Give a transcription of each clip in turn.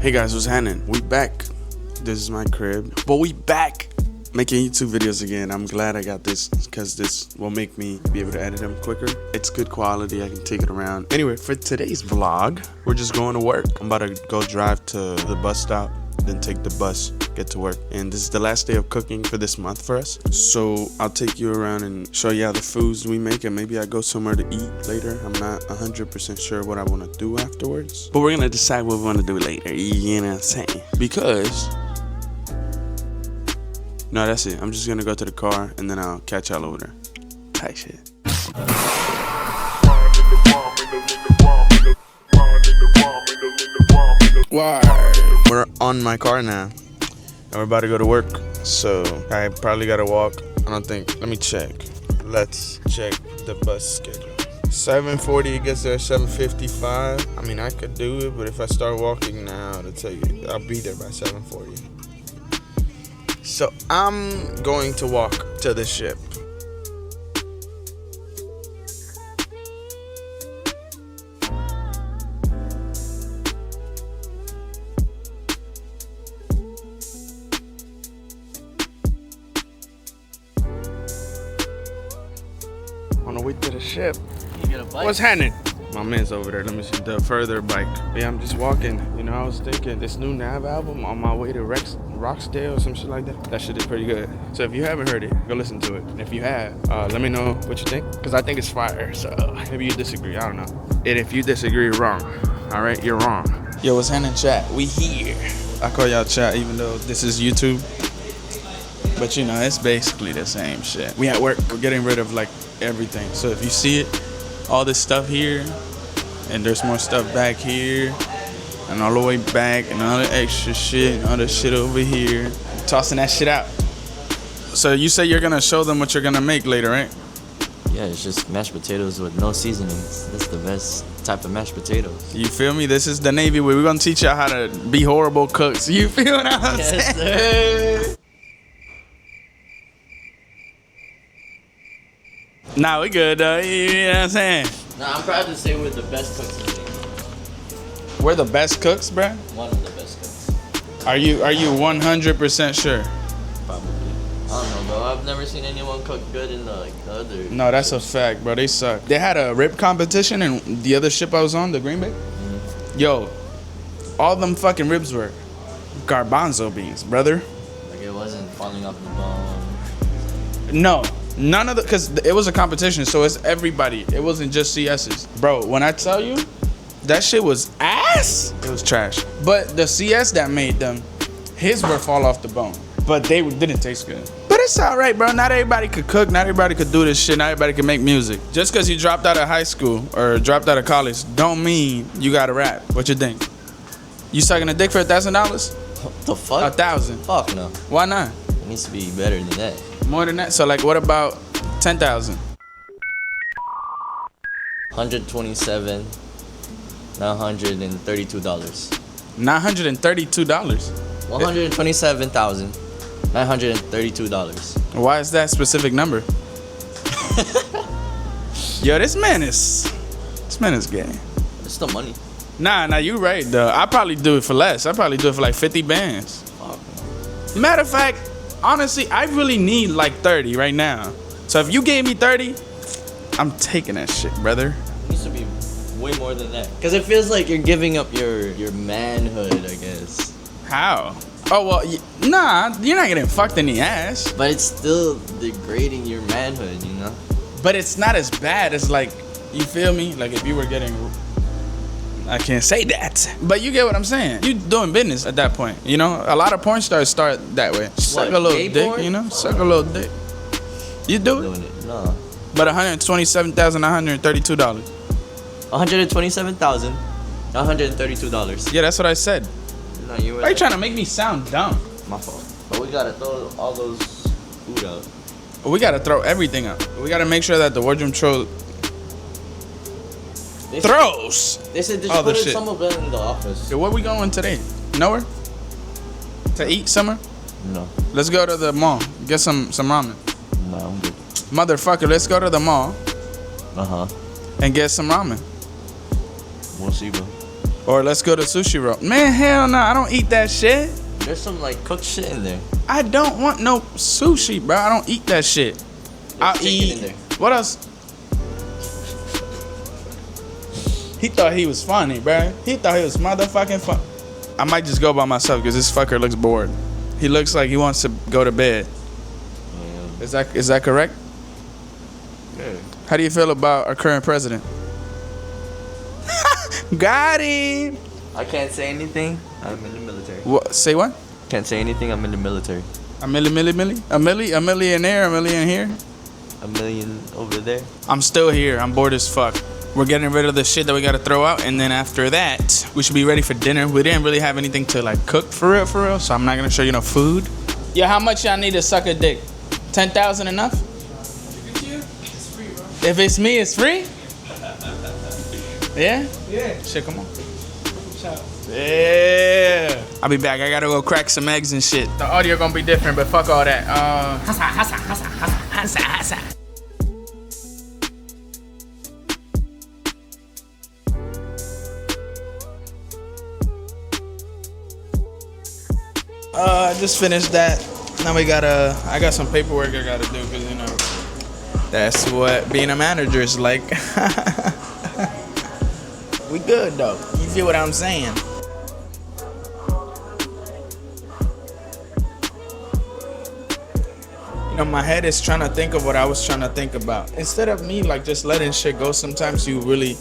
Hey guys, what's happening? We back. This is my crib, but we back making YouTube videos again. I'm glad I got this because this will make me be able to edit them quicker. It's good quality. I can take it around. Anyway, for today's vlog, we're just going to work. I'm about to go drive to the bus stop, then take the bus, get to work. And this is the last day of cooking for this month for us. So I'll take you around and show you how the foods we make, and maybe I go somewhere to eat later. I'm not 100% sure what I want to do afterwards, but we're gonna decide what we want to do later. You know what I'm saying? Because no, that's it. I'm just gonna go to the car and then I'll catch y'all over there. Tight shit. We're on my car now, and we're about to go to work. So I probably gotta walk. I don't think. Let me check. Let's check the bus schedule. 7:40. It gets there at 7:55. I mean, I could do it, but if I start walking now, to tell you, I'll be there by 7:40. So I'm going to walk to the ship. On the way to the ship. You get a bike? What's happening? My man's over there. Let me see the further bike. Yeah, I'm just walking. You know, I was thinking this new Nav album on my way to Roxdale or some shit like that. That shit is pretty good. So if you haven't heard it, go listen to it. And if you have, let me know what you think, because I think it's fire. So maybe you disagree. I don't know. And if you disagree, you're wrong. All right, you're wrong. Yo, what's happening, chat? We here. I call y'all chat, even though this is YouTube. But you know, it's basically the same shit. We at work. We're getting rid of like everything. So if you see it, all this stuff here, and there's more stuff back here, and all the way back, and all the extra shit, and all the shit over here, tossing that shit out. So you say you're gonna show them what you're gonna make later, right? Yeah, it's just mashed potatoes with no seasonings. That's the best type of mashed potatoes. You feel me? This is the Navy way. We're gonna teach y'all how to be horrible cooks. You feel what I'm saying? Sir. Nah, we good though. You know what I'm saying? Nah, I'm proud to say we're the best cooks in the league. We're the best cooks, bruh? One of the best cooks. Are you 100% sure? Probably. I don't know, bro. I've never seen anyone cook good in the other. No, that's a fact, bro. They suck. They had a rib competition in the other ship I was on, the Green Bay. Mm-hmm. Yo, all them fucking ribs were garbanzo beans, brother. Like it wasn't falling off the bone. No, none of the, because it was a competition, so it's everybody. It wasn't just CS's. Bro, when I tell you, that shit was ass. It was trash. But the CS that made them, his were fall off the bone. But they didn't taste good. But it's all right, bro. Not everybody could cook. Not everybody could do this shit. Not everybody can make music. Just because you dropped out of high school or dropped out of college don't mean you got to rap. What you think? You sucking a dick for $1,000? What the fuck? 1,000. Fuck no. Why not? It needs to be better than that. More than that? So like, what about 10,000? 127, $932. $932. $127,932. Why is that specific number? Yo, this man is gay. It's the money. Nah, you right though. I probably do it for less. I probably do it for like 50 bands. Fuck no. Matter of fact, honestly, I really need like 30 right now. So if you gave me 30, I'm taking that shit, brother. It needs to be way more than that. Because it feels like you're giving up your manhood, I guess. How? Oh, well, nah, you're not getting fucked in the ass. But it's still degrading your manhood, you know? But it's not as bad as like, you feel me? Like if you were getting, I can't say that. But you get what I'm saying. You doing business at that point, you know? A lot of porn stars start that way. Suck a little dick, porn? you know? Suck a little dick. You do it? Doing it. No. But $127,932. $127,932. Yeah, that's what I said. No, you were Why are you trying to make me sound dumb? My fault. But we gotta throw all those food out. We gotta throw everything out. We gotta make sure that the wardrobe throws. They said just all the put shit. some of it in the office. Yo, where we going today? Nowhere? To eat somewhere? No. Let's go to the mall. Get some ramen. No, I'm good. Motherfucker, let's go to the mall Uh-huh. and get some ramen. We'll see, bro. Or let's go to Sushi Roll. Man, hell no, I don't eat that shit. There's some like cooked shit in there. I don't want no sushi, bro. I don't eat that shit. I'll chicken eat. in there. What else? He thought he was funny, bro. He thought he was motherfucking fun. I might just go by myself because this fucker looks bored. He looks like he wants to go to bed. Is that correct? Yeah. How do you feel about our current president? Got him. I can't say anything. I'm in the military. What? Say what? Can't say anything. I'm in the military. A millionaire, a million here. A million over there. I'm still here. I'm bored as fuck. We're getting rid of the shit that we gotta throw out, and then after that, we should be ready for dinner. We didn't really have anything to like cook for real, so I'm not gonna show you no food. Yeah, how much y'all need to suck a dick? 10,000 enough? If it's you, it's free, bro. If it's me, it's free? Yeah? Yeah. Shit, come on. Shout. Yeah. I'll be back. I gotta go crack some eggs and shit. The audio gonna be different, but fuck all that. I just finished that. Now I got some paperwork I gotta do, cause you know, that's what being a manager is like. We good though. You feel what I'm saying? You know, my head is trying to think of what I was trying to think about. Instead of me like just letting shit go, sometimes you really,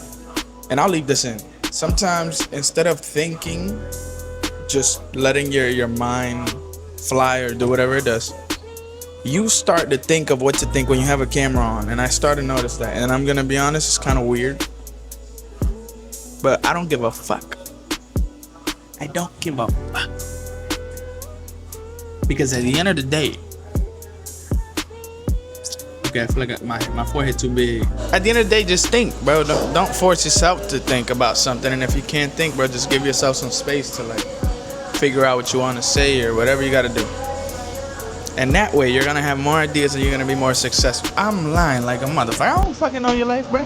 and I'll leave this in. Sometimes instead of thinking, just letting your mind fly or do whatever it does, you start to think of what to think when you have a camera on. And I started to notice that. And I'm gonna be honest, it's kind of weird. But I don't give a fuck. I don't give a fuck. Because at the end of the day, okay, I feel like my forehead too big. At the end of the day, just think, bro. Don't force yourself to think about something. And if you can't think, bro, just give yourself some space to like figure out what you want to say or whatever you got to do. And that way, you're gonna have more ideas and you're gonna be more successful. I'm lying like a motherfucker. I don't fucking know your life, bro.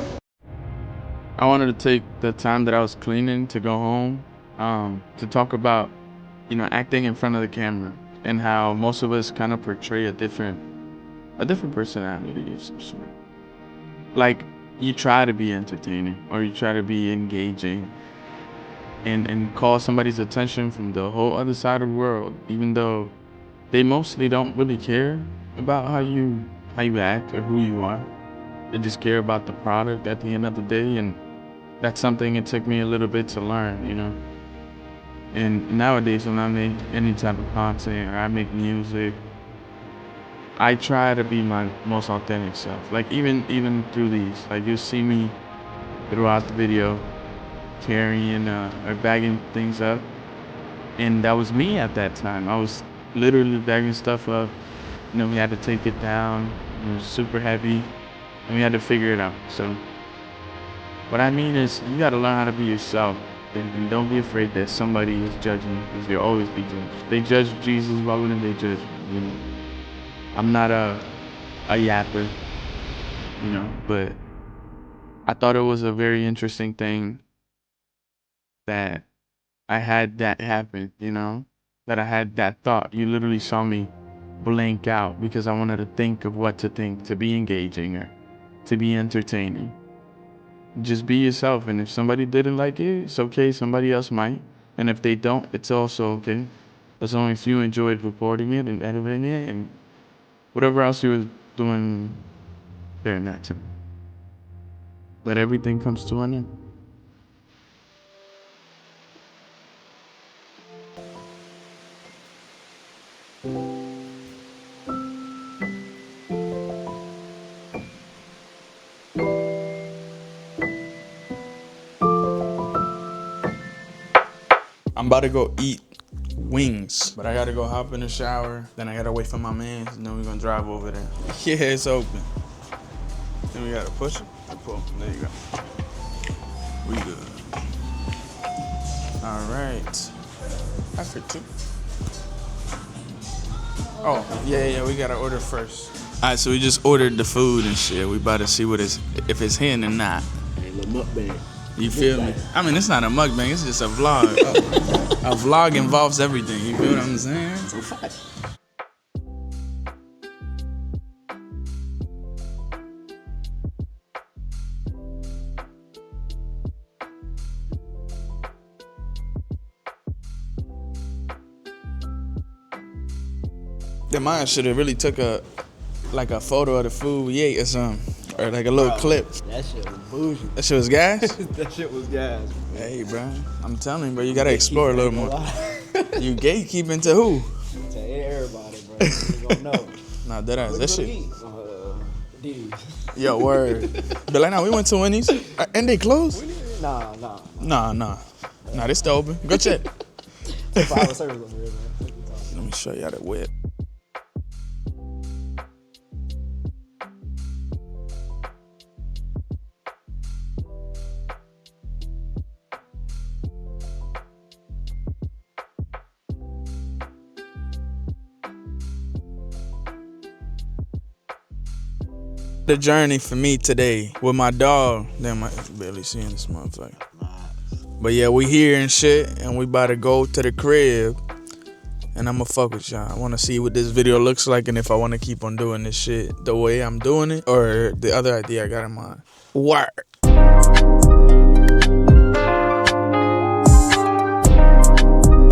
I wanted to take the time that I was cleaning to go home to talk about, you know, acting in front of the camera and how most of us kind of portray a different personality of some sort. Like, you try to be entertaining or you try to be engaging and call somebody's attention from the whole other side of the world, even though they mostly don't really care about how you act or who you are. They just care about the product at the end of the day, and that's something it took me a little bit to learn, you know. And nowadays, when I make any type of content or I make music, I try to be my most authentic self. Like even through these, like you'll see me throughout the video carrying or bagging things up, and that was me at that time. I was literally bagging stuff up. You know, we had to take it down. It was super heavy, and we had to figure it out. So what I mean is, you got to learn how to be yourself, and don't be afraid that somebody is judging, because they'll always be judged. They judge Jesus, why wouldn't they judge me? You know, I'm not a yapper, you know, but I thought it was a very interesting thing that I had that happen, you know, that I had that thought. You literally saw me blank out because I wanted to think of what to think, to be engaging or to be entertaining. Just be yourself, and if somebody didn't like it, it's okay, somebody else might. And if they don't, it's also okay. As long as you enjoyed recording it and editing it and whatever else you was doing during that time. But everything comes to an end. I'm about to go eat wings, but I gotta go hop in the shower. Then I gotta wait for my man, and then we're gonna drive over there. Yeah, it's open. Then we gotta push it and pull. There you go. We good. All right. That's for two. Oh, yeah, we gotta order first. All right, so we just ordered the food and shit. We about to see what if it's hitting or not. Hey, little mukbang. You feel me? I mean, it's not a mukbang. It's just a vlog. A vlog involves everything. You feel what I'm saying? The mine should have really took a photo of the food we ate or something, or like a little clip. That shit was bougie. That shit was gas. That shit was gas. Hey, bro, I'm telling you, bro, you gotta explore a little more. You gatekeeping to who? To everybody, bro. You gonna know. Nah, that ass. That shit. D's. Yo, word. But like, now we went to Winnie's, and they closed. Nah. Nah, they still open. Go check. 5 service over here, man. Let me show y'all the whip. The journey for me today with my dog. Damn, I barely seeing this motherfucker. But yeah, we here and shit, and we about to go to the crib. And I'ma fuck with y'all. I wanna see what this video looks like and if I wanna keep on doing this shit the way I'm doing it or the other idea I got in mind. Word.